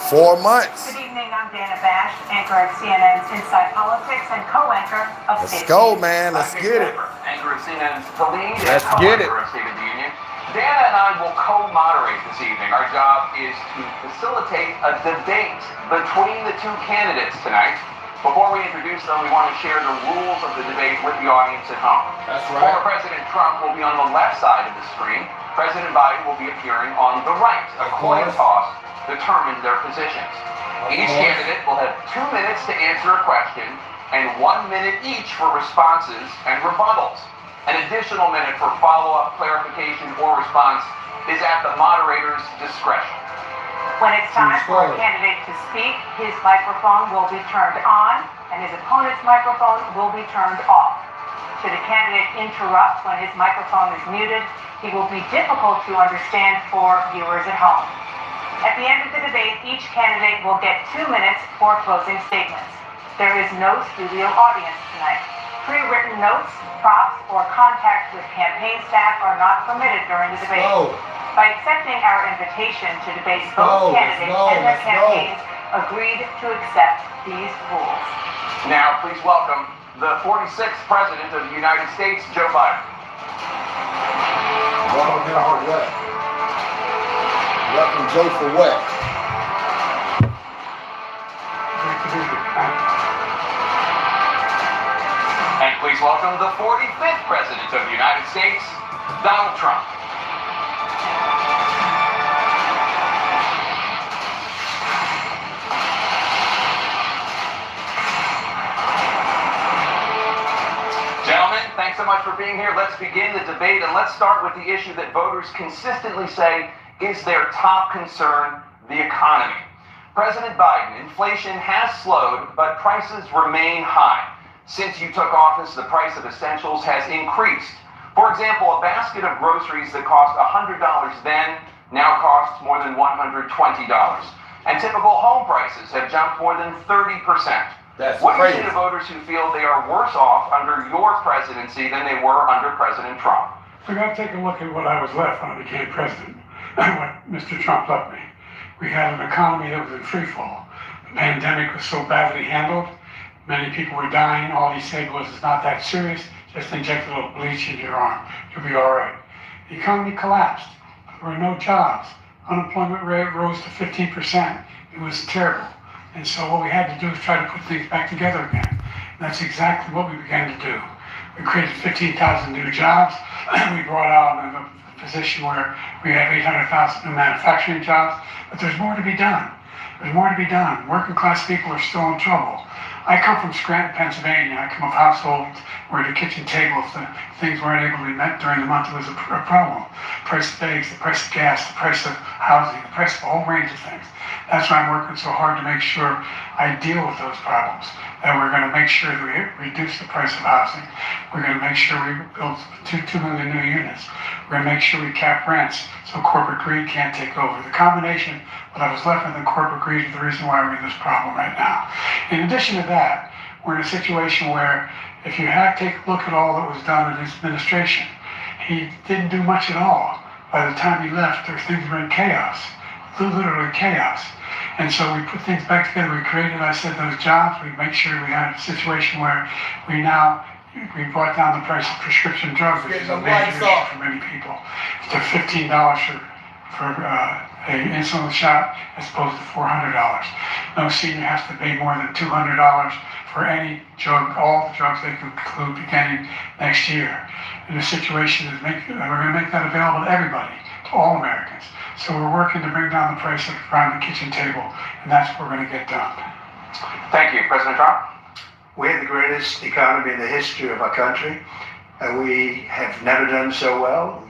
4 months. Good evening, I'm Dana Bash, anchor at CNN's Inside Politics and co-anchor of Let's State go, of the Union. man. Let's get it. Anchor at CNN's The Lead Let's and get it. co-anchor of State of the Union. Dana and I will co-moderate this evening. Our job is to facilitate a debate between the two candidates tonight. Before we introduce them, we want to share the rules of the debate with the audience at home. That's right. Former President Trump will be on the left side of the screen. President Biden will be appearing on the right. A coin toss determines their positions. Each candidate will have 2 minutes to answer a question and 1 minute each for responses and rebuttals. An additional minute for follow-up, clarification, or response is at the moderator's discretion. When it's time for a candidate to speak, his microphone will be turned on and his opponent's microphone will be turned off. Should a candidate interrupt when his microphone is muted, he will be difficult to understand for viewers at home. At the end of the debate, each candidate will get 2 minutes for closing statements. There is no studio audience tonight. Pre-written notes, props, or contact with campaign staff are not permitted during the debate. By accepting our invitation to debate, both candidates and their campaigns agreed to accept these rules. Now, please welcome the 46th President of the United States, Joe Biden. Welcome to what? Welcome, Joe, for what? And please welcome the 45th President of the United States, Donald Trump. Gentlemen, thanks so much for being here. Let's begin the debate, and let's start with the issue that voters consistently say is their top concern, the economy. President Biden, inflation has slowed, but prices remain high. Since you took office, the price of essentials has increased. For example, a basket of groceries that cost $100 then now costs more than $120. And typical home prices have jumped more than 30%. That's what do you crazy. say to voters who feel they are worse off under your presidency than they were under President Trump? We got to take a look at what I was left when I became president and what Mr. Trump left me. We had an economy that was in free fall. The pandemic was so badly handled. Many people were dying. All he said was, it's not that serious. Just inject a little bleach in your arm. You'll be all right. The economy collapsed. There were no jobs. Unemployment rate rose to 15%. It was terrible. And so what we had to do was try to put things back together again. And that's exactly what we began to do. We created 15,000 new jobs. We brought out a position where we have 800,000 new manufacturing jobs. But there's more to be done. There's more to be done. Working class people are still in trouble. I come from Scranton, Pennsylvania. I come from households where the kitchen tables, the things weren't able to be met during the month. It was a problem. The price of eggs, the price of gas, the price of housing, the price of a whole range of things. That's why I'm working so hard to make sure I deal with those problems. That we're going to make sure that we reduce the price of housing. We're going to make sure we build 2 million new units. We're going to make sure we cap rents so corporate greed can't take over. The combination of what I was left with in corporate greed is the reason why we're in this problem right now. In addition to that, we're in a situation where if you take a look at all that was done in his administration, he didn't do much at all. By the time he left, things were in chaos, literally chaos. And so we put things back together. We created, I said, those jobs. We make sure we had a situation where we brought down the price of prescription drugs, which is a major issue for many people, to $15 for an insulin shot as opposed to $400. No senior has to pay more than $200 for any drug, all the drugs they can include beginning next year. And the situation is we're going to make that available to everybody, to all Americans. So we're working to bring down the price around the kitchen table, and that's what we're going to get done. Thank you. President Trump? We have the greatest economy in the history of our country, and we have never done so well.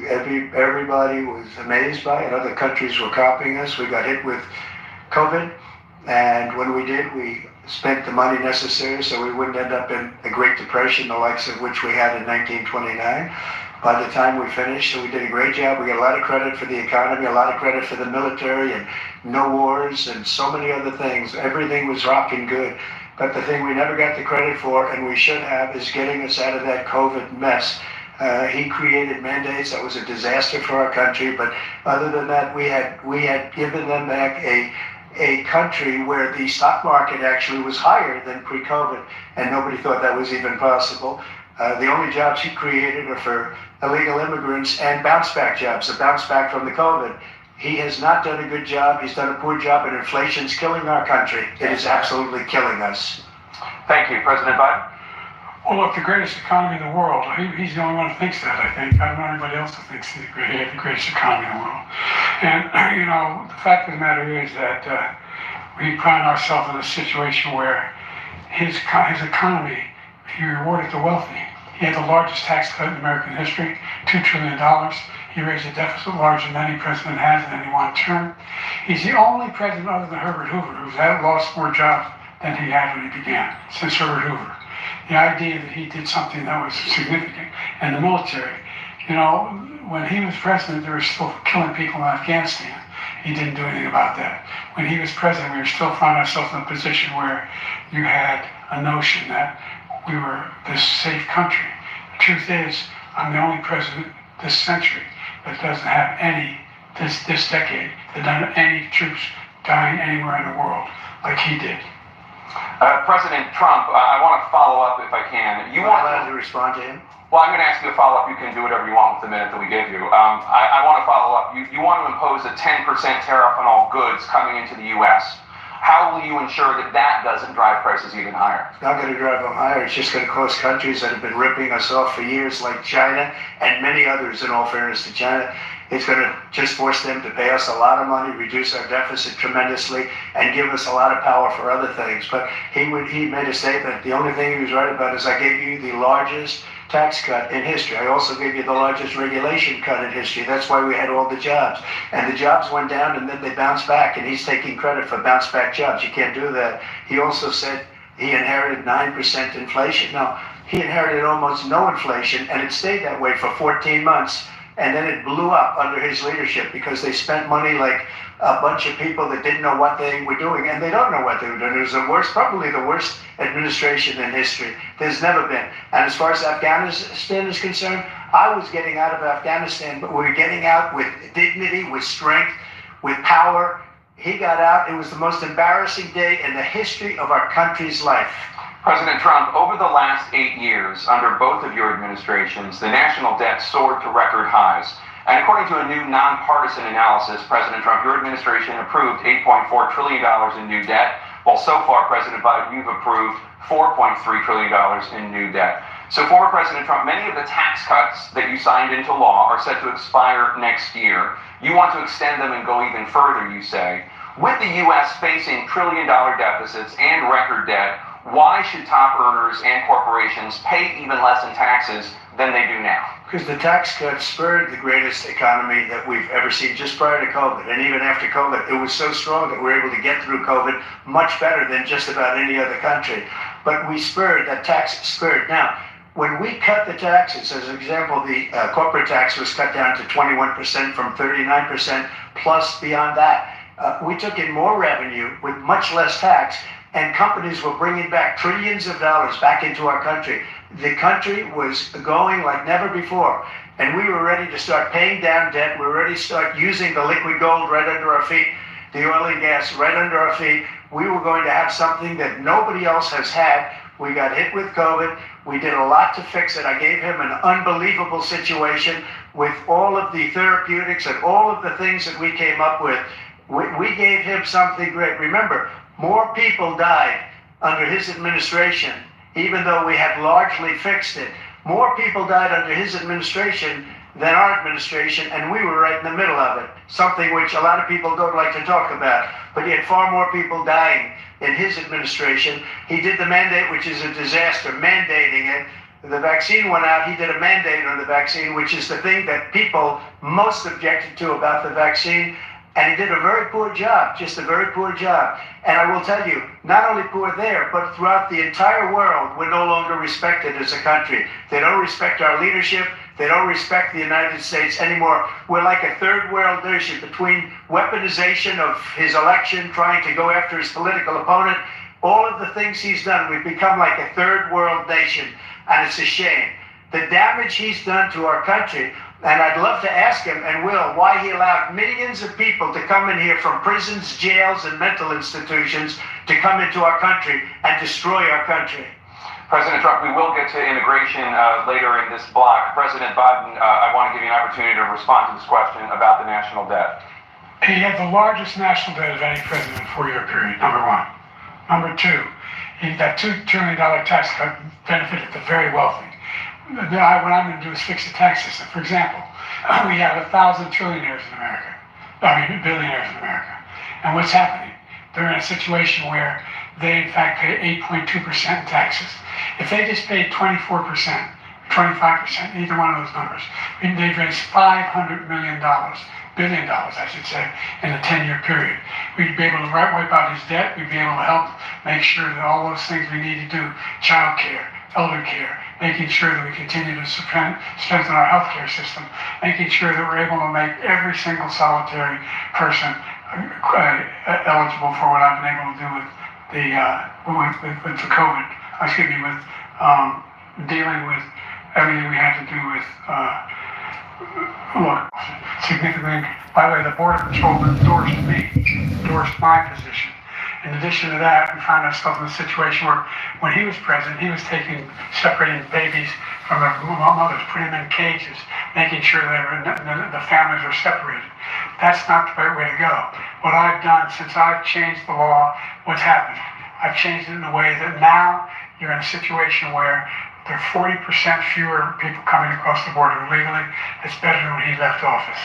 Everybody was amazed by it. Other countries were copying us. We got hit with COVID, and when we did, we spent the money necessary so we wouldn't end up in a Great Depression, the likes of which we had in 1929. By the time we finished, so we did a great job. We got a lot of credit for the economy, a lot of credit for the military, and no wars, and so many other things. Everything was rocking good. But the thing we never got the credit for, and we should have, is getting us out of that COVID mess. He created mandates that was a disaster for our country. But other than that, we had given them back a country where the stock market actually was higher than pre-COVID, and nobody thought that was even possible. The only jobs he created are for illegal immigrants and bounce back jobs, a bounce back from the COVID. He has not done a good job. He's done a poor job, and inflation's killing our country. It is absolutely killing us. Thank you, President Biden. Well, look, the greatest economy in the world, he's the only one who thinks that, I think. I don't know anybody else who thinks he's the greatest economy in the world. And, the fact of the matter is that we find ourselves in a situation where his economy, he rewarded the wealthy. He had the largest tax cut in American history, $2 trillion. He raised a deficit larger than any president has in any one term. He's the only president other than Herbert Hoover who's lost more jobs than he had when he began, since Herbert Hoover. The idea that he did something that was significant. And the military, when he was president, they were still killing people in Afghanistan. He didn't do anything about that. When he was president, we were still finding ourselves in a position where you had a notion that we were this safe country. The truth is, I'm the only president this century that doesn't have this decade, that doesn't have any troops dying anywhere in the world like he did. President Trump, I want to follow up if I can. You want to respond to him? Well, I'm going to ask you a follow-up. You can do whatever you want with the minute that we give you. I want to follow up. You want to impose a 10% tariff on all goods coming into the U.S. How will you ensure that that doesn't drive prices even higher? It's not going to drive them higher. It's just going to cost countries that have been ripping us off for years, like China and many others, in all fairness to China. It's going to just force them to pay us a lot of money, reduce our deficit tremendously, and give us a lot of power for other things. But he made a statement. The only thing he was right about is I gave you the largest tax cut in history. I also gave you the largest regulation cut in history. That's why we had all the jobs. And the jobs went down and then they bounced back, and he's taking credit for bounce back jobs. You can't do that. He also said he inherited 9% inflation. No, he inherited almost no inflation, and it stayed that way for 14 months. And then it blew up under his leadership because they spent money like a bunch of people that didn't know what they were doing, and they don't know what they were doing. It was probably the worst administration in history. There's never been. And as far as Afghanistan is concerned, I was getting out of Afghanistan, but we were getting out with dignity, with strength, with power. He got out. It was the most embarrassing day in the history of our country's life. President Trump, over the last 8 years, under both of your administrations, the national debt soared to record highs. And according to a new nonpartisan analysis, President Trump, your administration approved $8.4 trillion in new debt, while so far, President Biden, you've approved $4.3 trillion in new debt. So former President Trump, many of the tax cuts that you signed into law are set to expire next year. You want to extend them and go even further, you say. With the U.S. facing trillion-dollar deficits and record debt, why should top earners and corporations pay even less in taxes than they do now? Because the tax cuts spurred the greatest economy that we've ever seen just prior to COVID. And even after COVID, it was so strong that we were able to get through COVID much better than just about any other country. But we spurred, that tax spurred. Now, when we cut the taxes, as an example, the corporate tax was cut down to 21% from 39%, plus beyond that. We took in more revenue with much less tax, and companies were bringing back trillions of dollars back into our country. The country was going like never before, and we were ready to start paying down debt. We were ready to start using the liquid gold right under our feet, the oil and gas right under our feet. We were going to have something that nobody else has had. We got hit with COVID. We did a lot to fix it. I gave him an unbelievable situation with all of the therapeutics and all of the things that we came up with. We gave him something great. Remember, more people died under his administration, even though we had largely fixed it. More people died under his administration than our administration, and we were right in the middle of it, something which a lot of people don't like to talk about. But he had far more people dying in his administration. He did the mandate, which is a disaster, mandating it. The vaccine went out, he did a mandate on the vaccine, which is the thing that people most objected to about the vaccine. And he did a very poor job, just a very poor job. And I will tell you, not only poor there, but throughout the entire world, we're no longer respected as a country. They don't respect our leadership. They don't respect the United States anymore. We're like a third world nation between weaponization of his election, trying to go after his political opponent, all of the things he's done. We've become like a third world nation, and it's a shame. The damage he's done to our country, And I'd love to ask him, and will, why he allowed millions of people to come in here from prisons, jails, and mental institutions to come into our country and destroy our country. President Trump, we will get to immigration later in this block. President Biden, I want to give you an opportunity to respond to this question about the national debt. He had the largest national debt of any president in a 4-year period, number one. Number two, that $2 trillion tax cut benefited the very wealthy. What I'm going to do is fix the tax system. For example, we have 1,000 trillionaires in America. Billionaires in America. And what's happening? They're in a situation where they, in fact, pay 8.2% in taxes. If they just paid 24%, 25%, either one of those numbers, they'd raise $500 billion, I should say, in a 10-year period. We'd be able to wipe out his debt. We'd be able to help make sure that all those things we need to do, child care, elder care, making sure that we continue to strengthen our healthcare system, making sure that we're able to make every single solitary person eligible for what I've been able to do with the COVID. With dealing with everything we had to do with significantly. By the way, the Border Patrol endorsed my position. In addition to that, we found ourselves in a situation where, when he was president, he was separating babies from their mothers, putting them in cages, making sure the families are separated. That's not the right way to go. What I've done since I've changed the law, what's happened? I've changed it in a way that now you're in a situation where there are 40% fewer people coming across the border legally. It's better than when he left office.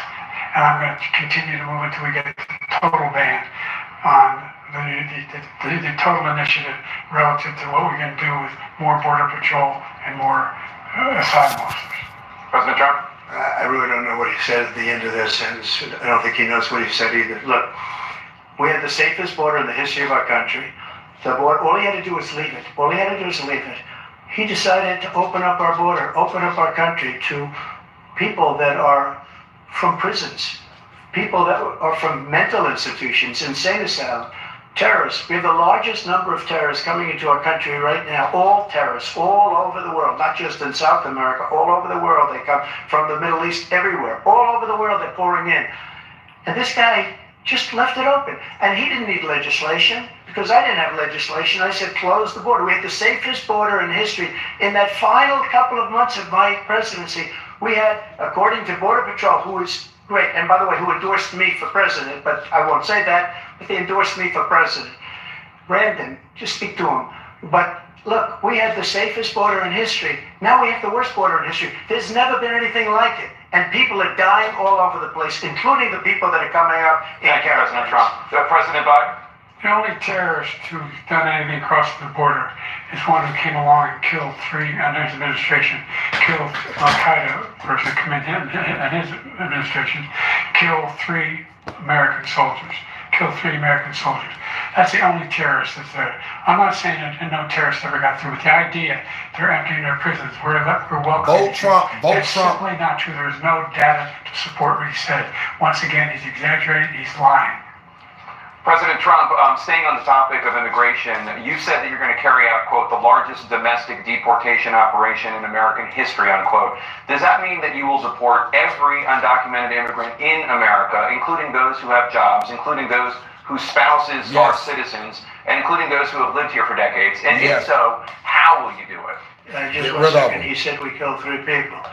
And I'm going to continue to move until we get a total ban on the total initiative relative to what we can do with more Border Patrol and more asylum officers. President Trump? I really don't know what he said at the end of that sentence. I don't think he knows what he said either. Look, we had the safest border in the history of our country. All he had to do was leave it. All he had to do was leave it. He decided to open up our border, open up our country to people that are from prisons, people that are from mental institutions, insane asylum, terrorists. We have the largest number of terrorists coming into our country right now, all terrorists, all over the world, not just in South America, all over the world. They come from the Middle East, everywhere, all over the world they're pouring in. And this guy just left it open. And he didn't need legislation, because I didn't have legislation. I said, close the border. We had the safest border in history. In that final couple of months of my presidency, we had, according to Border Patrol, who is great, and by the way, who endorsed me for president, but I won't say that, but they endorsed me for president. Brandon, just speak to him. But look, we had the safest border in history. Now we have the worst border in history. There's never been anything like it. And people are dying all over the place, including the people that are coming up in President Trump. President Biden? The only terrorist who's done anything across the border is one who came along and killed three, under his administration, killed Al-Qaeda person and his administration, killed three American soldiers. That's the only terrorist that's there. I'm not saying that no terrorists ever got through with the idea they're emptying their prisons. We're welcome. Vote Trump. Vote That's Trump. simply not true. There is no data to support what he said. Once again, he's exaggerating. He's lying. President Trump, staying on the topic of immigration, you said that you're going to carry out, quote, the largest domestic deportation operation in American history, unquote. Does that mean that you will deport every undocumented immigrant in America, including those who have jobs, including those whose spouses are citizens, and including those who have lived here for decades? And if so, how will you do it? Just one second. He said we killed 3 people.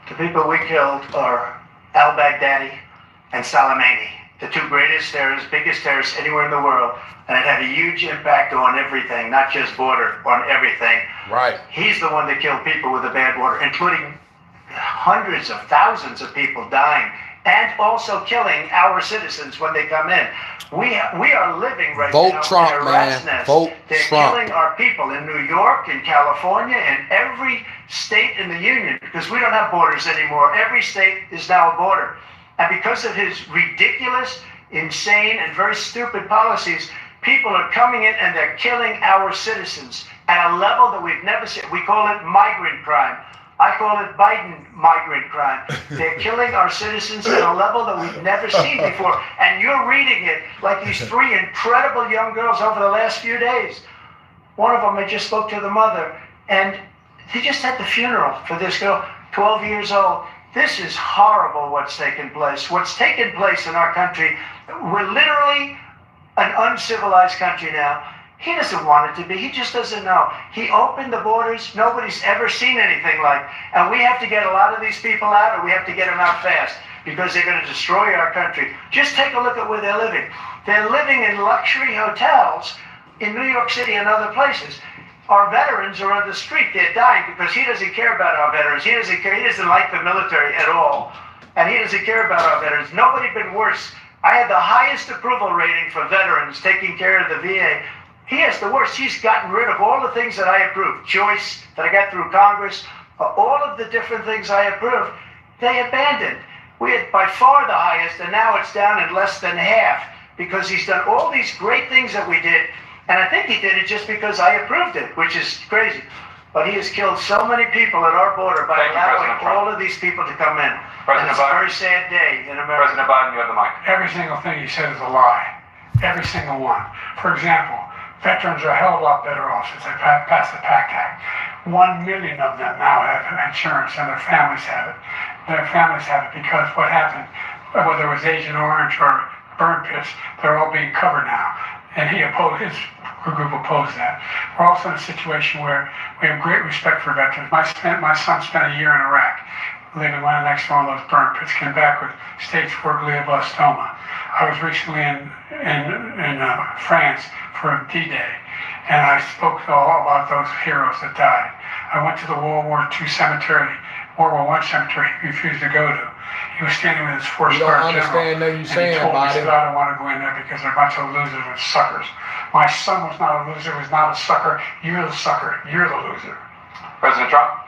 The people we killed are al-Baghdadi and Soleimani, the 2 greatest terrorists, biggest terrorists anywhere in the world, and it had a huge impact on everything, not just border, on everything. Right. He's the one that killed people with the bad water, including hundreds of thousands of people dying, and also killing our citizens when they come in. We are living right Vote now Trump, in a rat's man. nest. Vote They're Trump. killing our people in New York, in California, in every state in the union, because we don't have borders anymore. Every state is now a border. And because of his ridiculous, insane, and very stupid policies, people are coming in and they're killing our citizens at a level that we've never seen. We call it migrant crime. I call it Biden migrant crime. They're killing our citizens at a level that we've never seen before. And you're reading it like these 3 incredible young girls over the last few days. One of them, I just spoke to the mother, and they just had the funeral for this girl, 12 years old. This is horrible what's taken place. What's taken place in our country, we're literally an uncivilized country now. He doesn't want it to be. He just doesn't know. He opened the borders. Nobody's ever seen anything like. And we have to get a lot of these people out, or we have to get them out fast, because they're going to destroy our country. Just take a look at where they're living. They're living in luxury hotels in New York City and other places. Our veterans are on the street. They're dying because he doesn't care about our veterans. He doesn't care. He doesn't like the military at all. And he doesn't care about our veterans. Nobody been worse. I had the highest approval rating for veterans taking care of the VA. He has the worst. He's gotten rid of all the things that I approved. Choice that I got through Congress, all of the different things I approved, they abandoned. We had by far the highest, and now it's down in less than half because he's done all these great things that we did. And I think he did it just because I approved it, which is crazy. But he has killed so many people at our border by allowing all of these people to come in. And it's a very sad day in America. President Biden, you have the mic. Every single thing he said is a lie. Every single one. For example, veterans are a hell of a lot better off since they passed the PACT Act. 1 million of them now have insurance, and their families have it. Their families have it because what happened, whether it was Agent Orange or burn pits, they're all being covered now. And he opposed, his group opposed that. We're also in a situation where we have great respect for veterans. My son spent a year in Iraq, living right next to one of those burn pits, came back with stage 4 glioblastoma. I was recently in France for D-Day, and I spoke all about those heroes that died. I went to the World War II cemetery, World War I cemetery he refused to go to. He was standing with his 4-star general, understand that you're saying and he told me, about he said, I don't want to go in there because they're a bunch of losers and suckers. My son was not a loser, was not a sucker. You're the sucker. You're the loser. President Trump?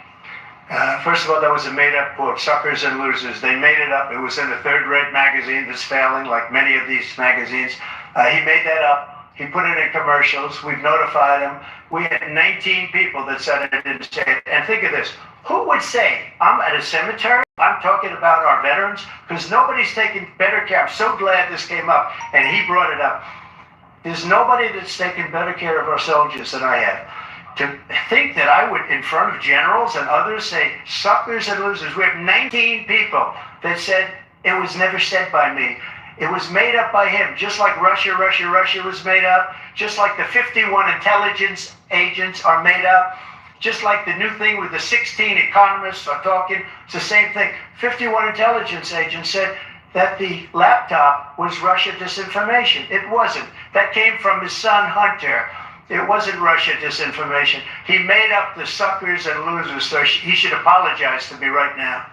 First of all, that was a made-up quote, suckers and losers. They made it up. It was in a third-rate magazine that's failing, like many of these magazines. He made that up. He put it in commercials. We've notified him. We had 19 people that said it didn't say it. And think of this. Who would say, I'm at a cemetery, I'm talking about our veterans? Because nobody's taking better care. I'm so glad this came up, and he brought it up. There's nobody that's taken better care of our soldiers than I have. To think that I would, in front of generals and others, say suckers and losers. We have 19 people that said it was never said by me. It was made up by him, just like Russia was made up, just like the 51 intelligence agents are made up, just like the new thing with the 16 economists are talking. It's the same thing. 51 intelligence agents said that the laptop was Russia disinformation. It wasn't. That came from his son, Hunter. It wasn't Russia disinformation. He made up the suckers and losers, so he should apologize to me right now.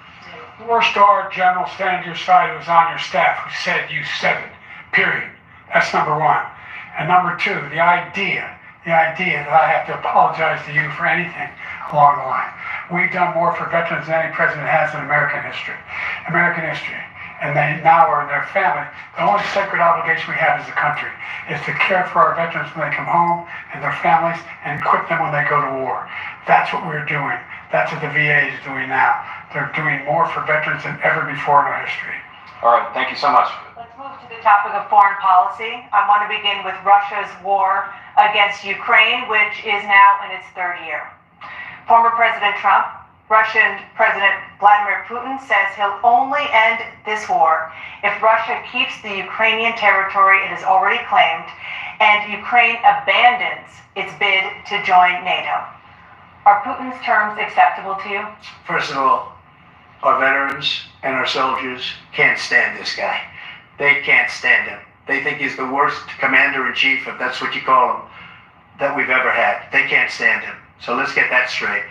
4-star general standing to your side who was on your staff who said you said it, period. That's number one. And number two, the idea that I have to apologize to you for anything along the line. We've done more for veterans than any president has in American history. And they now are in their family. The only sacred obligation we have as a country is to care for our veterans when they come home and their families and equip them when they go to war. That's what we're doing. That's what the VA is doing now. They're doing more for veterans than ever before in our history. All right, thank you so much. Let's move to the topic of foreign policy. I want to begin with Russia's war against Ukraine, which is now in its third year. Former President Trump, Russian President Vladimir Putin says he'll only end this war if Russia keeps the Ukrainian territory it has already claimed and Ukraine abandons its bid to join NATO. Are Putin's terms acceptable to you? First of all, our veterans and our soldiers can't stand this guy. They can't stand him. They think he's the worst commander-in-chief, if that's what you call him, that we've ever had. They can't stand him. So let's get that straight.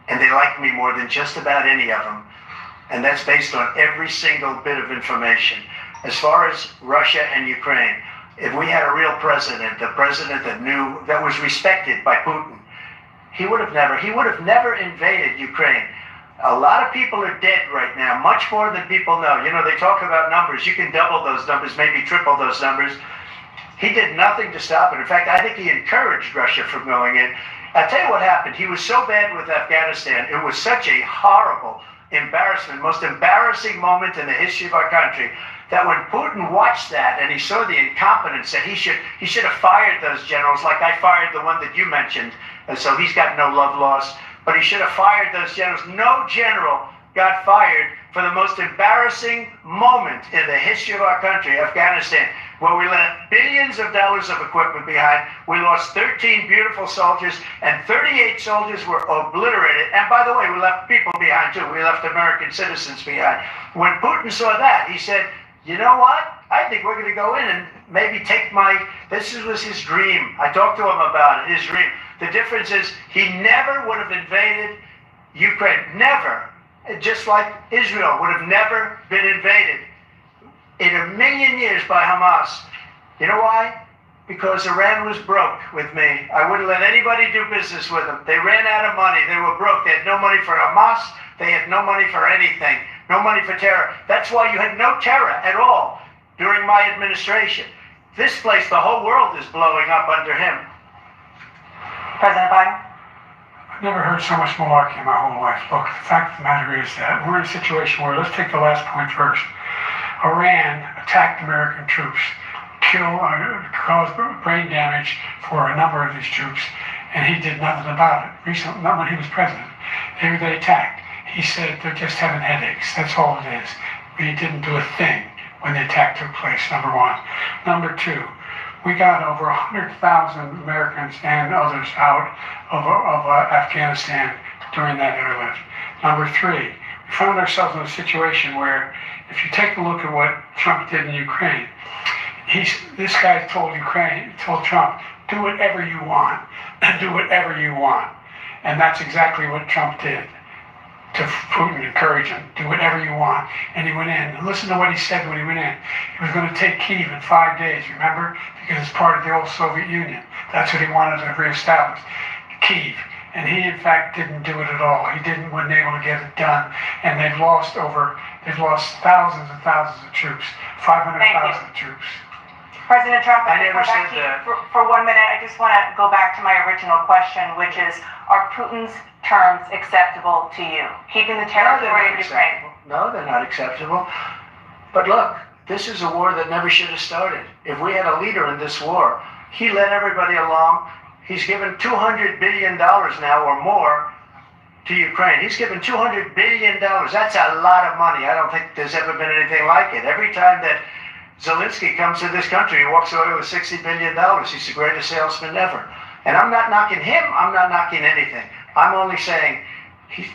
And they like me more than just about any of them. And that's based on every single bit of information. As far as Russia and Ukraine, if we had a real president, a president that was respected by Putin, he would have never invaded Ukraine. A lot of people are dead right now, much more than people know. You know, they talk about numbers. You can double those numbers, maybe triple those numbers. He did nothing to stop it. In fact, I think he encouraged Russia from going in. I'll tell you what happened. He was so bad with Afghanistan. It was such a horrible embarrassment, most embarrassing moment in the history of our country, that when Putin watched that and he saw the incompetence, that he should have fired those generals, like I fired the one that you mentioned. And so he's got no love lost. But he should have fired those generals. No general got fired for the most embarrassing moment in the history of our country, Afghanistan, where we left billions of dollars of equipment behind. We lost 13 beautiful soldiers, and 38 soldiers were obliterated. And by the way, we left people behind too. We left American citizens behind. When Putin saw that, he said, you know what? I think we're going to go in and maybe take this was his dream. I talked to him about it, his dream. The difference is he never would have invaded Ukraine. Never. Just like Israel would have never been invaded in a million years by Hamas. You know why? Because Iran was broke with me. I wouldn't let anybody do business with them. They ran out of money. They were broke. They had no money for Hamas. They had no money for anything. No money for terror. That's why you had no terror at all during my administration. This place, the whole world is blowing up under him. President Biden? I've never heard so much malarkey in my whole life. Look, the fact of the matter is that we're in a situation where, let's take the last point first. Iran attacked American troops, caused brain damage for a number of these troops, and he did nothing about it. Recently, not when he was president. They attacked. He said they're just having headaches. That's all it is. But he didn't do a thing when the attack took place, number one. Number two, we got over 100,000 Americans and others out of Afghanistan during that airlift. Number three, we found ourselves in a situation where, if you take a look at what Trump did in Ukraine, this guy told Trump, do whatever you want, do whatever you want. And that's exactly what Trump did to Putin, encourage him, do whatever you want. And he went in. And listen to what he said when he went in. He was going to take Kyiv in 5 days, remember? Because it's part of the old Soviet Union. That's what he wanted to reestablish, Kyiv. And he, in fact, didn't do it at all. He wasn't able to get it done. And they've lost thousands and thousands of troops, 500,000 troops. President Trump, I never said back to you that. for 1 minute. I just want to go back to my original question, which is, are Putin's terms acceptable to you? Keeping the territory of Ukraine. No, they're not acceptable. But look, this is a war that never should have started. If we had a leader in this war, he led everybody along. He's given $200 billion now or more to Ukraine. He's given $200 billion. That's a lot of money. I don't think there's ever been anything like it. Every time that Zelensky comes to this country, he walks away with $60 billion. He's the greatest salesman ever. And I'm not knocking him. I'm not knocking anything. I'm only saying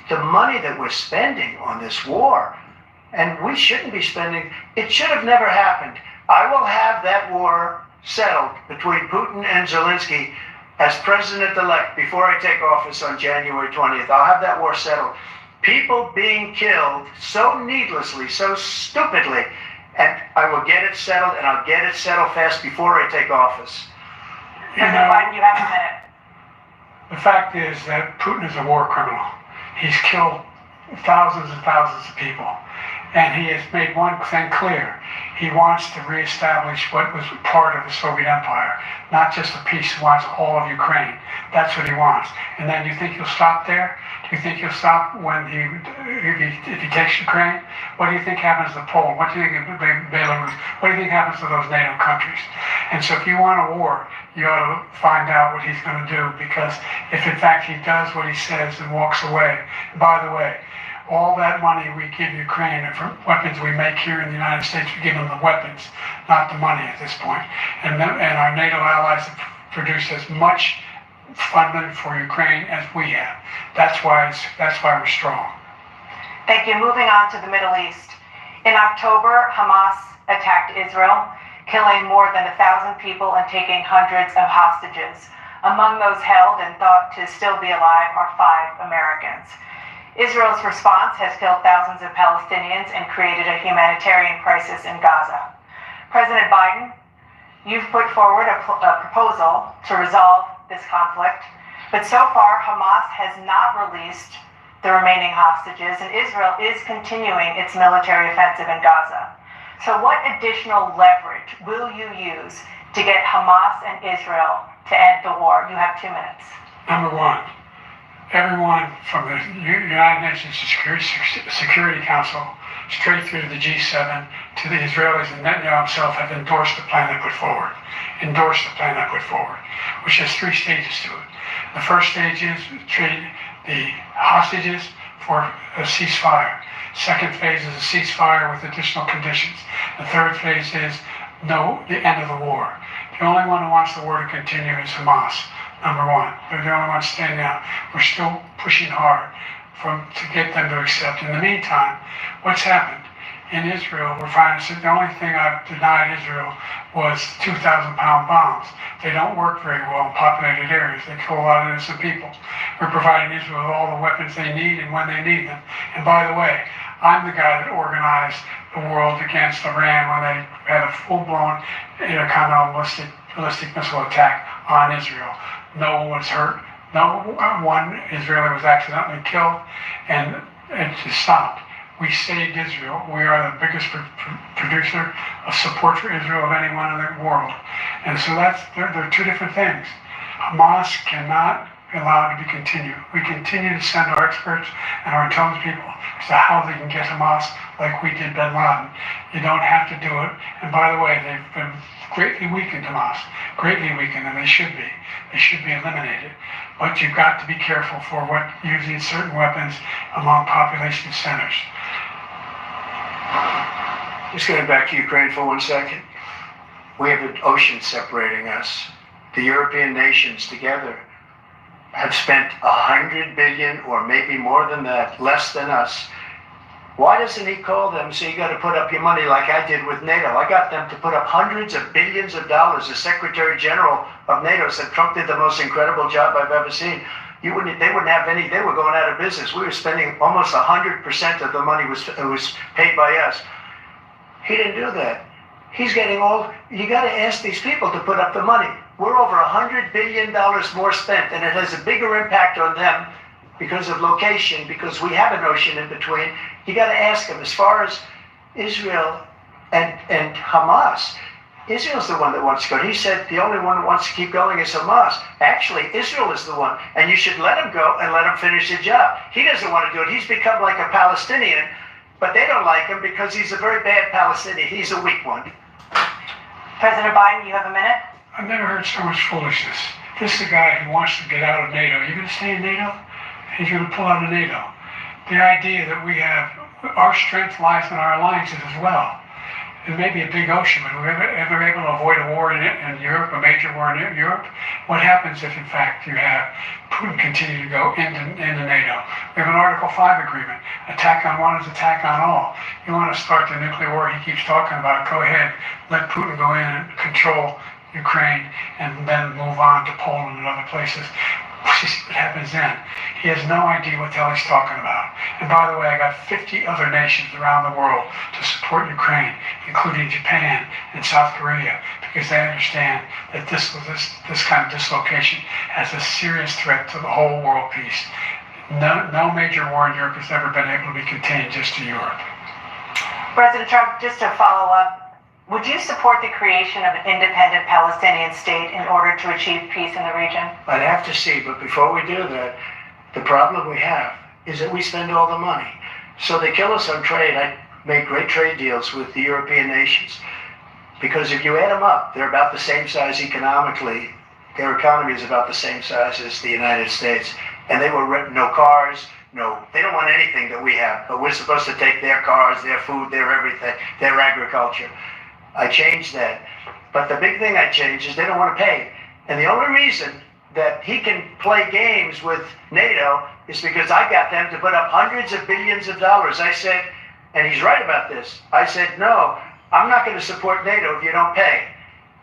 the money that we're spending on this war, and we shouldn't be spending, it should have never happened. I will have that war settled between Putin and Zelensky as president-elect before I take office on January 20th. I'll have that war settled. People being killed so needlessly, so stupidly, and I will get it settled, and I'll get it settled fast before I take office. President Biden, you have a minute. The fact is that Putin is a war criminal. He's killed thousands and thousands of people. And he has made one thing clear. He wants to reestablish what was part of the Soviet Empire, not just a piece. He wants all of Ukraine. That's what he wants. And then you think he'll stop there? Do you think he'll stop when if he takes Ukraine? What do you think happens to Poland? What do you think of Belarus? What do you think happens to those NATO countries? And so if you want a war, you ought to find out what he's going to do, because if in fact he does what he says and walks away, and by the way, all that money we give Ukraine are from weapons we make here in the United States. We give them the weapons, not the money at this point. And our NATO allies have produced as much funding for Ukraine as we have. That's why we're strong. Thank you. Moving on to the Middle East. In October, Hamas attacked Israel, killing more than 1,000 people and taking hundreds of hostages. Among those held and thought to still be alive are 5 Americans. Israel's response has killed thousands of Palestinians and created a humanitarian crisis in Gaza. President Biden, you've put forward a proposal to resolve this conflict, but so far Hamas has not released the remaining hostages, and Israel is continuing its military offensive in Gaza. So what additional leverage will you use to get Hamas and Israel to end the war? You have 2 minutes. Number one, everyone from the United Nations Security Council straight through to the G7 to the Israelis and Netanyahu himself have endorsed the plan they put forward. Which has 3 stages to it. The first stage is trade the hostages for a ceasefire. Second phase is a ceasefire with additional conditions. The third phase is the end of the war. The only one who wants the war to continue is Hamas, number one. They're the only ones standing out. We're still pushing hard to get them to accept. In the meantime, what's happened? In Israel, we're finding the only thing I've denied Israel was 2,000-pound bombs. They don't work very well in populated areas. They kill a lot of innocent people. We're providing Israel with all the weapons they need and when they need them. And by the way, I'm the guy that organized the world against Iran when they had a full-blown intercontinental ballistic missile attack on Israel. No one was hurt. No one Israeli was accidentally killed, and it just stopped. We saved Israel. We are the biggest producer of support for Israel of anyone in the world. And so they're two different things. Hamas cannot be allowed to be continued. We continue to send our experts and our intelligence people as to how they can get Hamas like we did bin Laden. You don't have to do it. And by the way, they've been greatly weakened, Hamas, greatly weakened, and they should be. They should be eliminated. But you've got to be careful for using certain weapons among population centers. Just going back to Ukraine for 1 second. We have an ocean separating us. The European nations together have spent 100 billion, or maybe more than that, less than us. Why doesn't he call them, so you got to put up your money like I did with NATO? I got them to put up hundreds of billions of dollars. The Secretary General of NATO said Trump did the most incredible job I've ever seen. They wouldn't have any, they were going out of business. We were spending almost 100% of the money was paid by us. He didn't do that. He's getting you got to ask these people to put up the money. We're over $100 billion more spent, and it has a bigger impact on them because of location, because we have an ocean in between. You got to ask them. As far as Israel and Hamas, Israel's the one that wants to go. He said the only one that wants to keep going is Hamas. Actually, Israel is the one, and you should let him go and let him finish the job. He doesn't want to do it. He's become like a Palestinian, but they don't like him because he's a very bad Palestinian. He's a weak one. President Biden, you have a minute. I've never heard so much foolishness. This is a guy who wants to get out of NATO. You're going to stay in NATO? He's going to pull out of NATO. The idea that we have, our strength lies in our alliances as well. It may be a big ocean, but we're ever able to avoid a war in Europe, a major war in Europe? What happens if, in fact, you have Putin continue to go into NATO? We have an Article 5 agreement. Attack on one is attack on all. You want to start the nuclear war he keeps talking about, go ahead. Let Putin go in and control Ukraine and then move on to Poland and other places. See what happens then. He has no idea what the hell he's talking about. And by the way, I got 50 other nations around the world to support Ukraine, including Japan and South Korea, because they understand that this kind of dislocation has a serious threat to the whole world peace. No major war in Europe has ever been able to be contained just to Europe. President Trump, just to follow up, would you support the creation of an independent Palestinian state in order to achieve peace in the region? I'd have to see, but before we do that, the problem we have is that we spend all the money. So they kill us on trade. I made great trade deals with the European nations, because if you add them up, they're about the same size economically. Their economy is about the same size as the United States. And they were no cars, they don't want anything that we have, but we're supposed to take their cars, their food, their everything, their agriculture. I changed that. But the big thing I changed is they don't want to pay. And the only reason that he can play games with NATO is because I got them to put up hundreds of billions of dollars. I said, and he's right about this, I said, no, I'm not going to support NATO if you don't pay.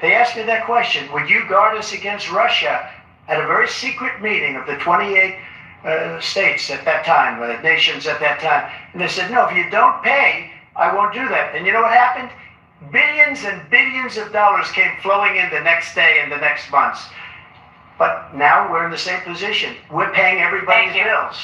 They asked me that question, would you guard us against Russia, at a very secret meeting of the 28 states at that time, nations at that time. And they said, no, if you don't pay, I won't do that. And you know what happened? Billions and billions of dollars came flowing in the next day and the next months. But now we're in the same position. We're paying everybody's bills.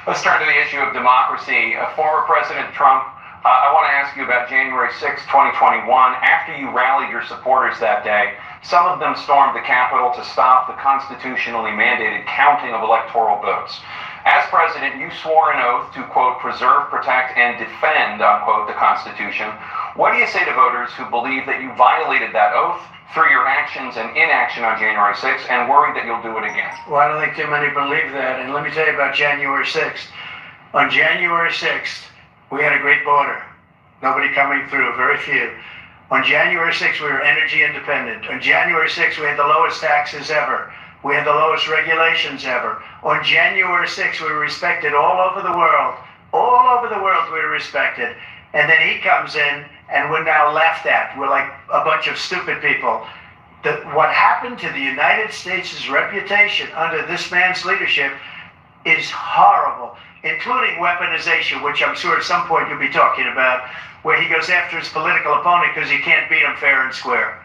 Let's turn to the issue of democracy. Former President Trump, I want to ask you about January 6, 2021. After you rallied your supporters that day, some of them stormed the Capitol to stop the constitutionally mandated counting of electoral votes. As president, you swore an oath to, quote, preserve, protect, and defend, unquote, the Constitution. What do you say to voters who believe that you violated that oath through your actions and inaction on January 6th and worry that you'll do it again? Well, I don't think too many believe that. And let me tell you about January 6th. On January 6th, we had a great border. Nobody coming through, very few. On January 6th, we were energy independent. On January 6th, we had the lowest taxes ever. We had the lowest regulations ever. On January 6th, we were respected all over the world. All over the world, we were respected. And then he comes in, and we're now laughed at. We're like a bunch of stupid people. What happened to the United States' reputation under this man's leadership is horrible, including weaponization, which I'm sure at some point you'll be talking about, where he goes after his political opponent because he can't beat him fair and square.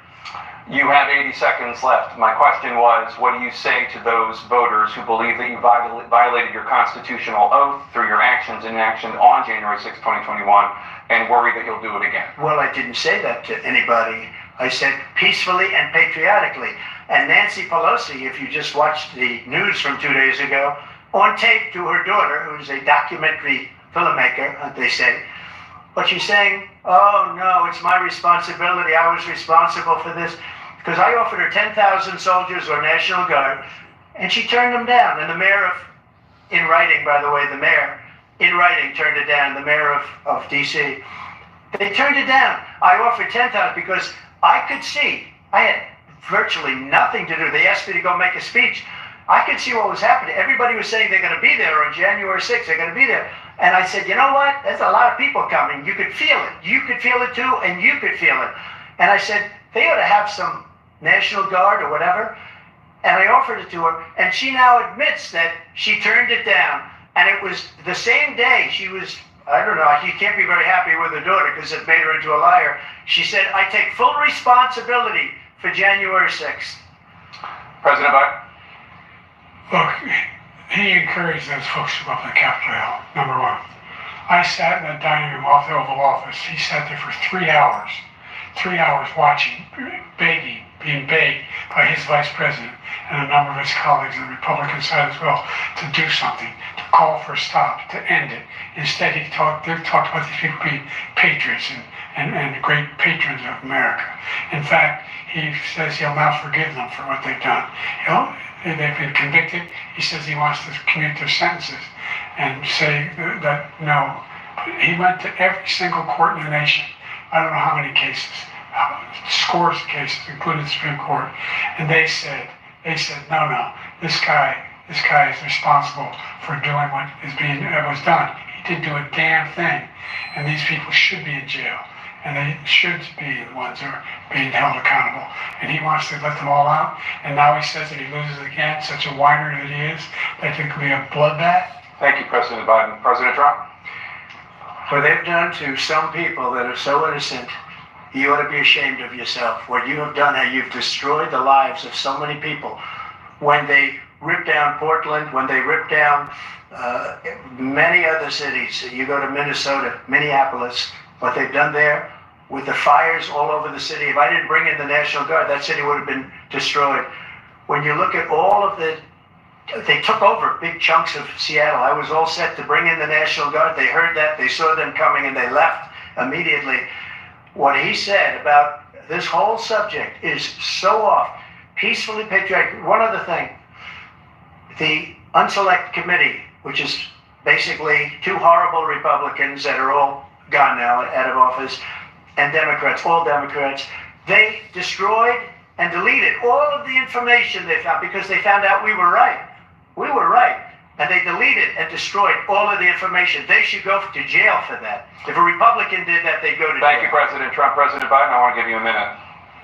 You have 80 seconds left. My question was, what do you say to those voters who believe that you violated your constitutional oath through your actions and inaction on January 6, 2021, and worry that you'll do it again? Well, I didn't say that to anybody. I said peacefully and patriotically. And Nancy Pelosi, if you just watched the news from 2 days ago, on tape to her daughter, who's a documentary filmmaker, they say, but she's saying, oh no, it's my responsibility. I was responsible for this. Because I offered her 10,000 soldiers or National Guard, and she turned them down. And the mayor in writing, by the way, the mayor in writing turned it down, the mayor of D.C. They turned it down. I offered 10,000 because I could see, I had virtually nothing to do. They asked me to go make a speech. I could see what was happening. Everybody was saying they're going to be there on January 6th. They're going to be there. And I said, you know what? There's a lot of people coming. You could feel it. You could feel it too, and you could feel it. And I said, they ought to have some National Guard or whatever. And I offered it to her. And she now admits that she turned it down. And it was the same day she was, I don't know, you can't be very happy with her daughter because it made her into a liar. She said, I take full responsibility for January 6th. President Biden? Look, he encouraged those folks to go up to Capitol Hill, number one. I sat in that dining room off the Oval Office. He sat there for 3 hours watching, being begged by his vice president and a number of his colleagues on the Republican side as well to do something, to call for a stop, to end it. Instead, they talked about these people being patriots and great patrons of America. In fact, he says he'll now forgive them for what they've done. They've been convicted. He says he wants to commute their sentences and say that no. He went to every single court in the nation. I don't know how many cases, scores of cases, including the Supreme Court, and they said, no, this guy is responsible for doing what was done. He didn't do a damn thing, and these people should be in jail, and they should be the ones who are being held accountable. And he wants to let them all out, and now he says that he loses again, such a whiner that he is, that there could be a bloodbath. Thank you, President Biden. President Trump? What they've done to some people that are so innocent, you ought to be ashamed of yourself. What you have done, how you've destroyed the lives of so many people. When they ripped down Portland, when they ripped down many other cities, you go to Minnesota, Minneapolis, what they've done there with the fires all over the city. If I didn't bring in the National Guard, that city would have been destroyed. When you look at all of they took over big chunks of Seattle. I was all set to bring in the National Guard. They heard that, they saw them coming, and they left immediately. What he said about this whole subject is so off. Peacefully patriotic. One other thing, the Unselect Committee, which is basically two horrible Republicans that are all gone now, out of office, and Democrats, all Democrats, they destroyed and deleted all of the information they found because they found out we were right. We were right. And they deleted and destroyed all of the information. They should go to jail for that. If a Republican did that, they'd go to jail. Thank you, President Trump. President Biden, I want to give you a minute.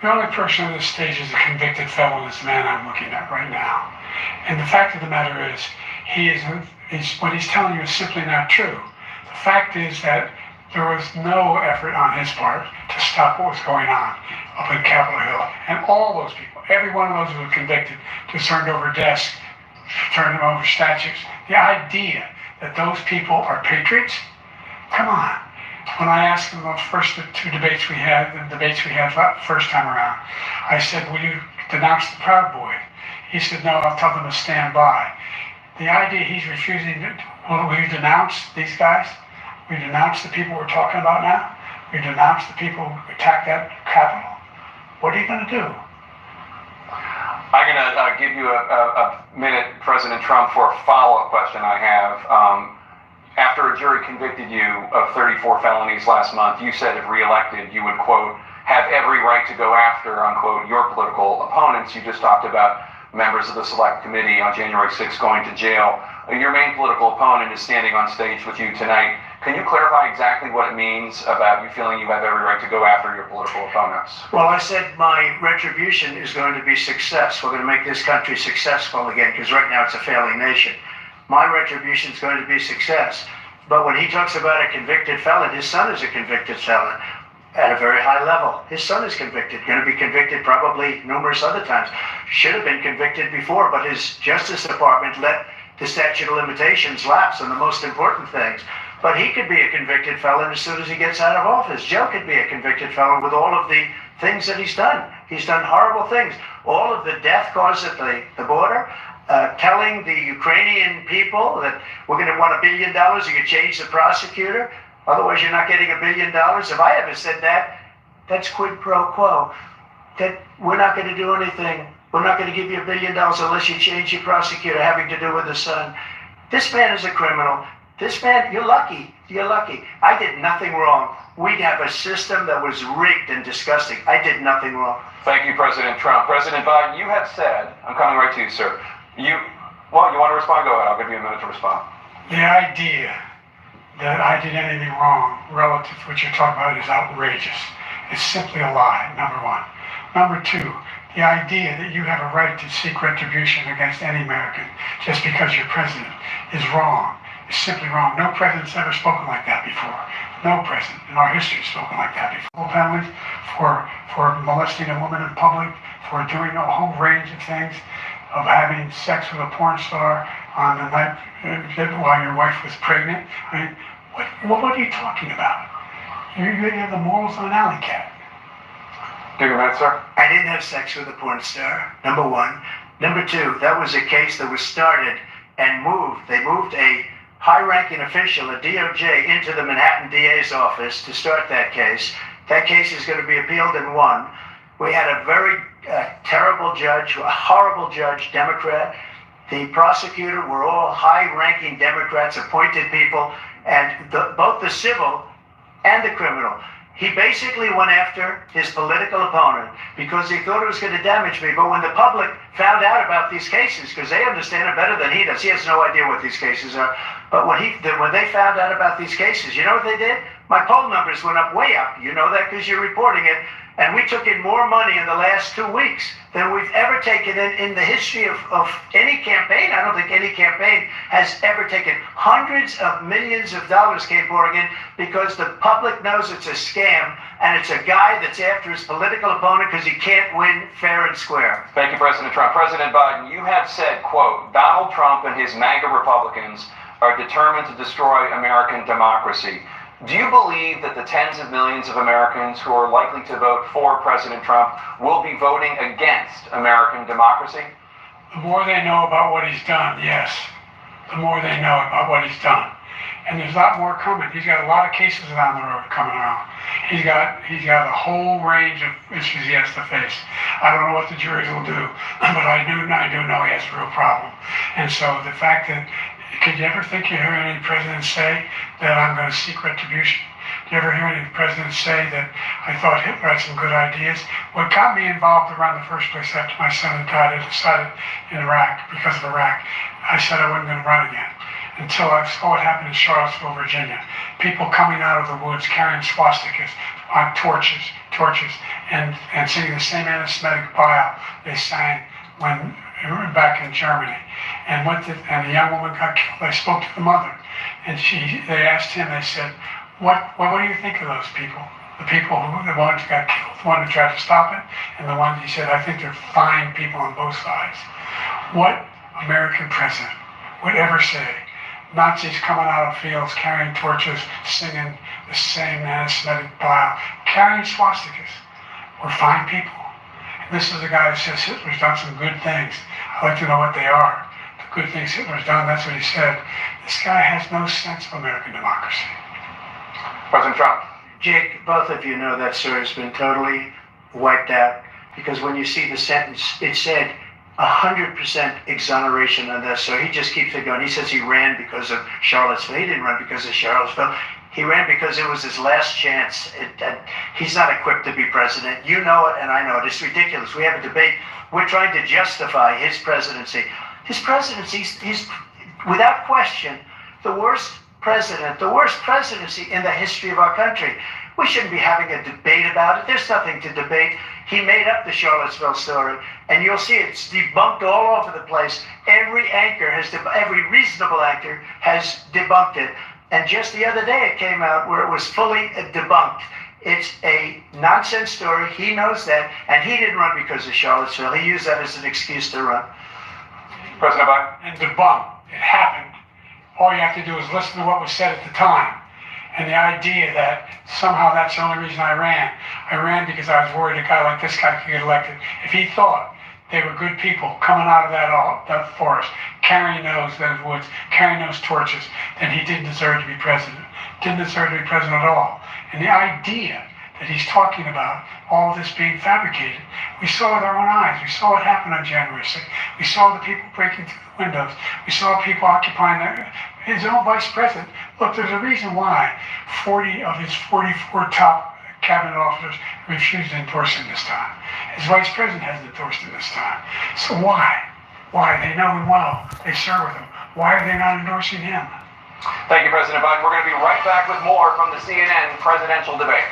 The only person on this stage is a convicted felon, this man I'm looking at right now. And the fact of the matter is, what he's telling you is simply not true. The fact is that there was no effort on his part to stop what was going on up in Capitol Hill. And all those people, every one of those who were convicted, just turned over desks, turned them over statues. The idea that those people are patriots? Come on. When I asked him those first two debates we had, the first time around, I said, will you denounce the Proud Boys? He said, no, I'll tell them to stand by. The idea he's refusing to, will you denounce these guys? Will you denounce the people we're talking about now? Will you denounce the people who attacked that Capitol? What are you going to do? I'm going to give you a minute, President Trump, for a follow-up question I have. after a jury convicted you of 34 felonies last month, you said if reelected, you would, quote, have every right to go after, unquote, your political opponents. You just talked about members of the Select Committee on January 6th going to jail. Your main political opponent is standing on stage with you tonight. Can you clarify exactly what it means about you feeling you have every right to go after your political opponents? Well, I said my retribution is going to be success. We're going to make this country successful again, because right now it's a failing nation. My retribution is going to be success. But when he talks about a convicted felon, his son is a convicted felon at a very high level. His son is convicted, going to be convicted probably numerous other times. Should have been convicted before, but his Justice Department let the statute of limitations lapse on the most important things. But he could be a convicted felon as soon as he gets out of office. Joe could be a convicted felon with all of the things that he's done. He's done horrible things. All of the death caused at the border, telling the Ukrainian people that we're going to want $1 billion, you can change the prosecutor, otherwise you're not getting $1 billion. If I ever said that, that's quid pro quo. That we're not going to do anything. We're not going to give you $1 billion unless you change your prosecutor, having to do with the son. This man is a criminal. This man, you're lucky. You're lucky. I did nothing wrong. We'd have a system that was rigged and disgusting. I did nothing wrong. Thank you, President Trump. President Biden, you have said, I'm coming right to you, sir. You want to respond? Go ahead. I'll give you a minute to respond. The idea that I did anything wrong relative to what you're talking about is outrageous. It's simply a lie, number one. Number two, the idea that you have a right to seek retribution against any American just because you're president is wrong. It's simply wrong. No president's ever spoken like that before. No president in our history has spoken like that before. Penalties for molesting a woman in public, for doing a whole range of things, of having sex with a porn star on the night while your wife was pregnant. I mean, what are you talking about? You have the morals of an alley cat. Give your minute, sir. I didn't have sex with a porn star, number one. Number two, that was a case that was started and moved. They moved a high-ranking official, a DOJ, into the Manhattan DA's office to start that case. That case is going to be appealed and won. We had a very terrible judge, a horrible judge, Democrat. The prosecutor were all high-ranking Democrats, appointed people, and both the civil and the criminal. He basically went after his political opponent because he thought it was going to damage me. But when the public found out about these cases, because they understand it better than he does, he has no idea what these cases are. But when they found out about these cases, you know what they did? My poll numbers went up, way up. You know that because you're reporting it. And we took in more money in the last 2 weeks than we've ever taken in the history of any campaign. I don't think any campaign has ever taken. Hundreds of millions of dollars came pouring in because the public knows it's a scam and it's a guy that's after his political opponent because he can't win fair and square. Thank you, President Trump. President Biden, you have said, quote, Donald Trump and his MAGA Republicans are determined to destroy American democracy. Do you believe that the tens of millions of Americans who are likely to vote for President Trump will be voting against American democracy? The more they know about what he's done, yes. The more they know about what he's done. And there's a lot more coming. He's got a lot of cases down the road coming around. He's got a whole range of issues he has to face. I don't know what the juries will do, but I do know he has a real problem. And so the fact that, could you ever think you hear any president say that I'm going to seek retribution? Do you ever hear any president say that I thought Hitler had some good ideas? What got me involved around the first place after my son had died, I decided in Iraq, because of Iraq, I said I wasn't going to run again. Until I saw what happened in Charlottesville, Virginia. People coming out of the woods carrying swastikas on torches, and singing the same anti-Semitic bile they sang when we were back in Germany. And the young woman got killed. I spoke to the mother, and they asked him, they said, what do you think of those people? The people the ones who got killed, the one who tried to stop it, and the ones, he said, I think they're fine people on both sides. What American president would ever say Nazis coming out of fields carrying torches, singing the same anti-Semitic bile, carrying swastikas, were fine people? And this is a guy who says Hitler's done some good things. I'd like to know what they are. The good things Hitler's done, that's what he said. This guy has no sense of American democracy. President Trump. Jake, both of you know that, sir, has been totally wiped out because when you see the sentence, it said, 100% exoneration on this. So he just keeps it going. He says he ran because of Charlottesville. He didn't run because of Charlottesville. He ran because it was his last chance. He's not equipped to be president. You know it, and I know it. It's ridiculous. We have a debate. We're trying to justify his presidency. His presidency, he's without question the worst president, the worst presidency in the history of our country. We shouldn't be having a debate about it. There's nothing to debate. He made up the Charlottesville story, and you'll see it's debunked all over the place. Every anchor every reasonable anchor has debunked it. And just the other day it came out where it was fully debunked. It's a nonsense story. He knows that, and he didn't run because of Charlottesville. He used that as an excuse to run. President Biden? And debunk. It happened. All you have to do is listen to what was said at the time. And the idea that somehow that's the only reason I ran because I was worried a guy like this guy could get elected. If he thought they were good people coming out of that forest, carrying those woods, carrying those torches, then he didn't deserve to be president. Didn't deserve to be president at all. And the idea that he's talking about all of this being fabricated, we saw with our own eyes. We saw what happened on January 6th. We saw the people breaking through the windows. We saw people occupying his own vice president. Look, there's a reason why 40 of his 44 top cabinet officers refused to endorse him this time. His vice president hasn't endorsed him this time. So why? Why? They know him well. They serve with him. Why are they not endorsing him? Thank you, President Biden. We're going to be right back with more from the CNN presidential debate.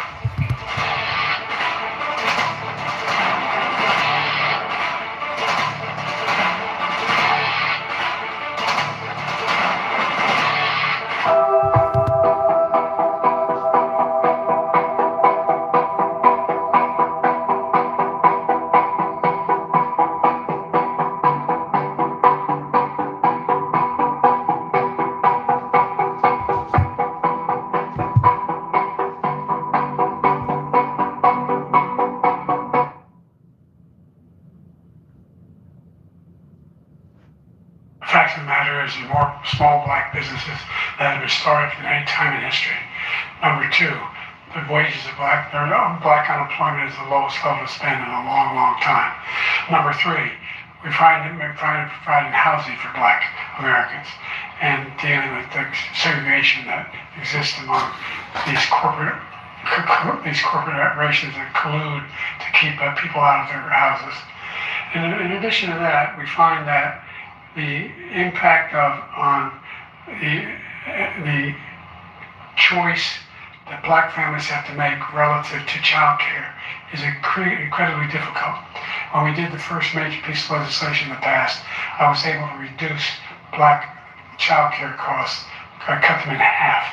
Fact of the matter is, there's more small black businesses that have been started than any time in history. Number two, the wages of black unemployment is the lowest level it's been in a long, long time. Number three, we're providing housing for black Americans and dealing with the segregation that exists among these corporate corporations that collude to keep people out of their houses. And in addition to that, we find that the impact on the choice that black families have to make relative to child care is incredibly difficult. When we did the first major piece of legislation in the past, I was able to reduce black child care costs, cut them in half.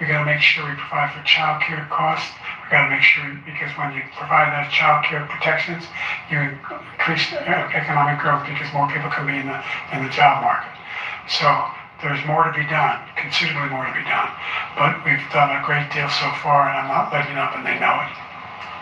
We got to make sure we provide for child care costs. We got to make sure, because when you provide those child care protections, you increase economic growth because more people can be in the job market. So there's more to be done, considerably more to be done. But we've done a great deal so far, and I'm not letting up, and they know it.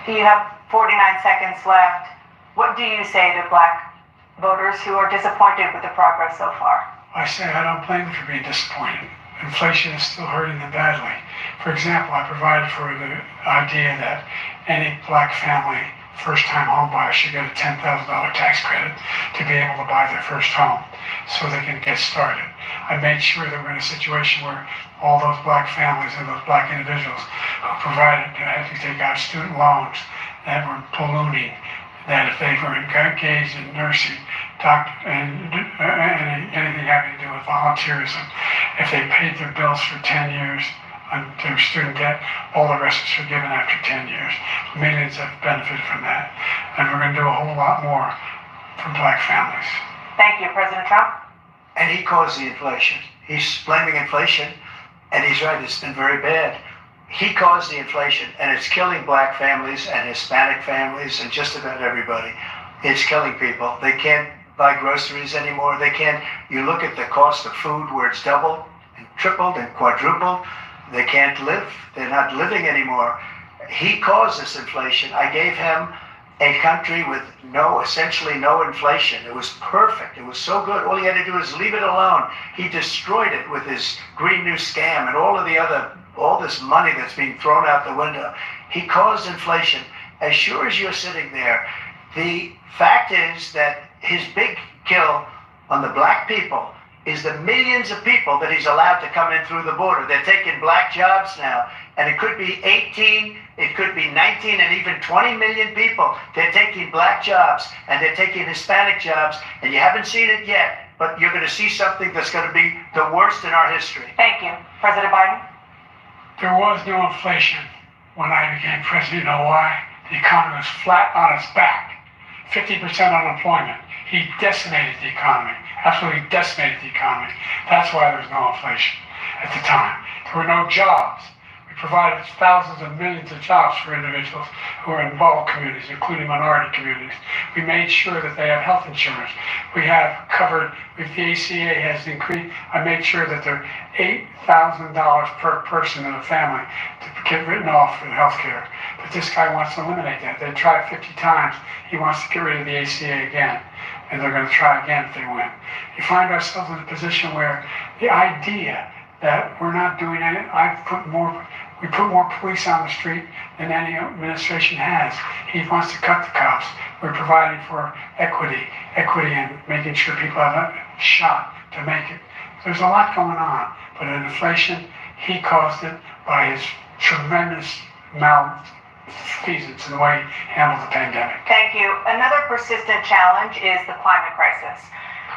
You have 49 seconds left. What do you say to black voters who are disappointed with the progress so far? I say I don't blame them for being disappointed. Inflation is still hurting them badly. For example, I provided for the idea that any black family, first-time home buyer, should get a $10,000 tax credit to be able to buy their first home so they can get started. I made sure that we're in a situation where all those black families and those black individuals who had to take out student loans that were ballooning, that if they were engaged in nursing, and anything having to do with volunteerism, if they paid their bills for 10 years on their student debt, all the rest is forgiven after 10 years. Millions have benefited from that. And we're going to do a whole lot more for black families. Thank you, President Trump. And he caused the inflation. He's blaming inflation, and he's right, it's been very bad. He caused the inflation, and it's killing black families and Hispanic families and just about everybody. It's killing people. They can't buy groceries anymore. They can't. You look at the cost of food where it's doubled and tripled and quadrupled. They can't live. They're not living anymore. He caused this inflation. I gave him a country with essentially no inflation. It was perfect. It was so good. All he had to do was leave it alone. He destroyed it with his Green New Scam and all this money that's being thrown out the window. He caused inflation. As sure as you're sitting there, The fact is that his big kill on the black people is the millions of people that he's allowed to come in through the border. They're taking black jobs now, and it could be 18, it could be 19, and even 20 million people. They're taking black jobs, and they're taking Hispanic jobs, and you haven't seen it yet, but you're going to see something that's going to be the worst in our history. Thank you. President Biden? There was no inflation when I became president. You know why? The economy was flat on its back. 50% unemployment. He decimated the economy. Absolutely decimated the economy. That's why there was no inflation at the time. There were no jobs. We provided thousands of millions of jobs for individuals who are in vulnerable communities, including minority communities. We made sure that they have health insurance. We have covered, if the ACA has increased, I made sure that they're $8,000 per person in a family to get written off for health care. But this guy wants to eliminate that. They tried 50 times. He wants to get rid of the ACA again. And they're going to try again if they win. You find ourselves in a position where the idea that we're not doing any, we put more police on the street than any administration has. He wants to cut the cops. We're providing for equity and making sure people have a shot to make it. There's a lot going on, but inflation, he caused it by his tremendous malfeasance in the way he handled the pandemic. Thank you. Another persistent challenge is the climate crisis.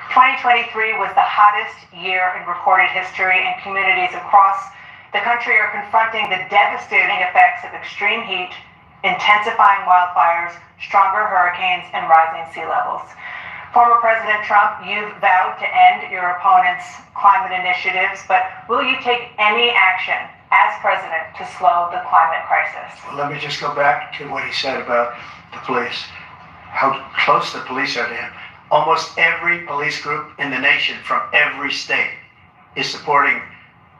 2023 was the hottest year in recorded history, and communities across the country are confronting the devastating effects of extreme heat, intensifying wildfires, stronger hurricanes, and rising sea levels. Former President Trump, you've vowed to end your opponent's climate initiatives, but will you take any action as president to slow the climate crisis? Well, let me just go back to what he said about the police, how close the police are to him. Almost every police group in the nation from every state is supporting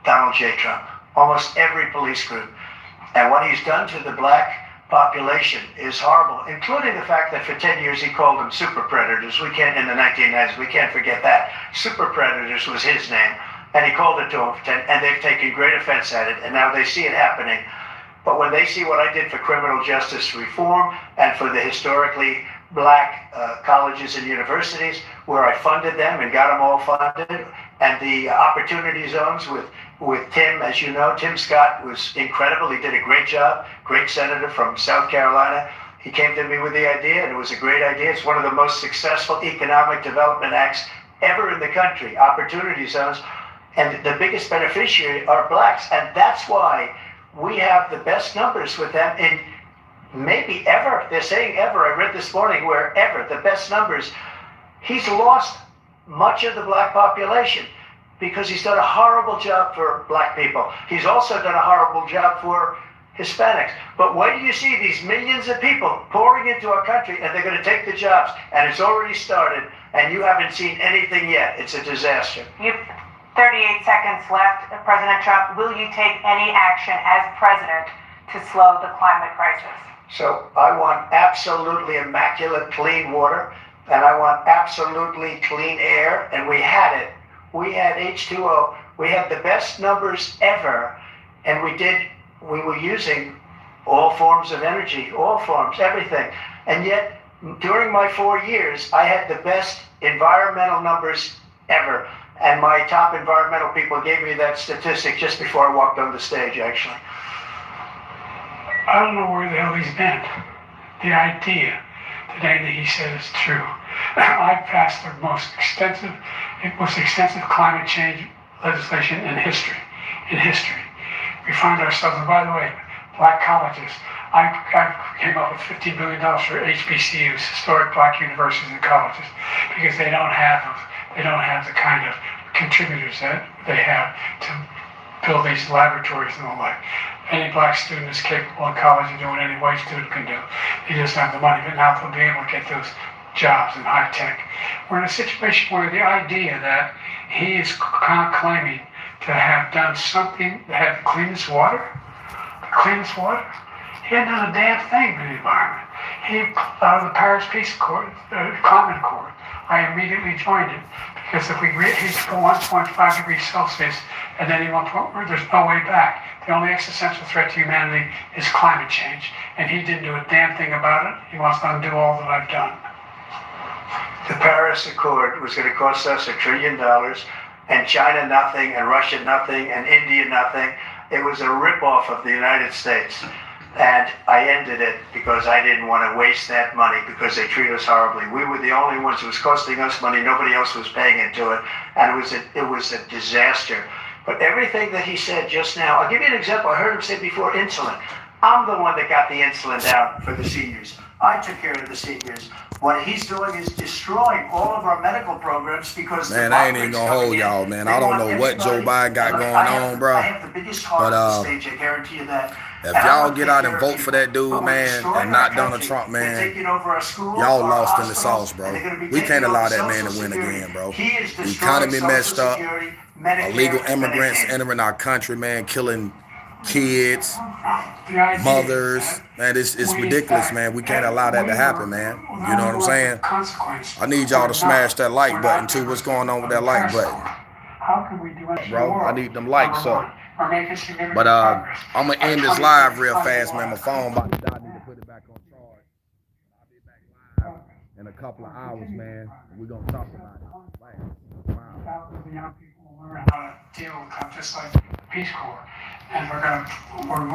Donald J. Trump. Almost every police group. And what he's done to the black population is horrible, including the fact that for 10 years he called them super predators. In the 1990s, we can't forget that. Super predators was his name. And he called it to them for 10, and they've taken great offense at it, and now they see it happening. But when they see what I did for criminal justice reform and for the historically black colleges and universities, where I funded them and got them all funded, and the opportunity zones with Tim, as you know, Tim Scott was incredible. He did a great job, great senator from South Carolina. He came to me with the idea, and it was a great idea. It's one of the most successful economic development acts ever in the country, opportunity zones. And the biggest beneficiary are blacks. And that's why we have the best numbers with them in maybe ever. They're saying ever. I read this morning where ever, the best numbers. He's lost much of the black population because he's done a horrible job for black people. He's also done a horrible job for Hispanics. But when do you see these millions of people pouring into our country, and they're going to take the jobs, and it's already started, and you haven't seen anything yet? It's a disaster. You've 38 seconds left. President Trump, will you take any action as president to slow the climate crisis? So I want absolutely immaculate clean water, and I want absolutely clean air, and we had it. We had H2O. We had the best numbers ever, and we were using all forms of energy, all forms, everything. And yet, during my 4 years, I had the best environmental numbers ever. And my top environmental people gave me that statistic just before I walked on the stage, actually. I don't know where the hell he's been. The idea today that he said is true. I passed the most extensive climate change legislation in history. We find ourselves, and by the way, black colleges. I came up with $15 billion for HBCUs, historic black universities and colleges, because they don't have the kind of contributors that they have to build these laboratories and the like. Any black student is capable in college of doing any white student can do. They just have the money, but now they'll be able to get those jobs in high tech. We're in a situation where the idea that he is claiming to have done something that had the cleanest water, he hadn't done a damn thing for the environment. He, out of the Paris Peace Accord, Climate Accord, I immediately joined it, because if we reach 1.5 degrees Celsius and then 1 point, there's no way back. the only existential threat to humanity is climate change, and he didn't do a damn thing about it. He wants to undo all that I've done. The Paris Accord was going to cost us $1 trillion, and China nothing, and Russia nothing, and India nothing. It was a ripoff of the United States. And I ended it because I didn't want to waste that money because they treat us horribly. We were the only ones. It was costing us money. Nobody else was paying into it. And it was a disaster. But everything that he said just now, I'll give you an example. I heard him say before insulin. I'm the one that got the insulin down for the seniors. I took care of the seniors. What he's doing is destroying all of our medical programs because Man, I ain't even gonna hold y'all, man. I don't know what Joe Biden got going on, bro. I have the biggest heart on the stage, I guarantee you that. If y'all get out and vote for that dude, man, and not Donald Trump, man, y'all lost in the sauce, bro. We can't allow that man to win again, bro. The economy messed up. Illegal immigrants entering our country, man, killing kids, mothers. Man, it's ridiculous, man. We can't allow that to happen, man. You know what I'm saying? I need y'all to smash that like button, too. What's going on with that like button? How can we do it? Bro, I need them likes up. But I'm going to end this live real fast, man. My phone about to die. I need to put it back on charge. I'll be back live in a couple of hours, man. We're going to talk about it. Bam. Wow. The young people will learn how to deal with conflicts like the Peace Corps. And we're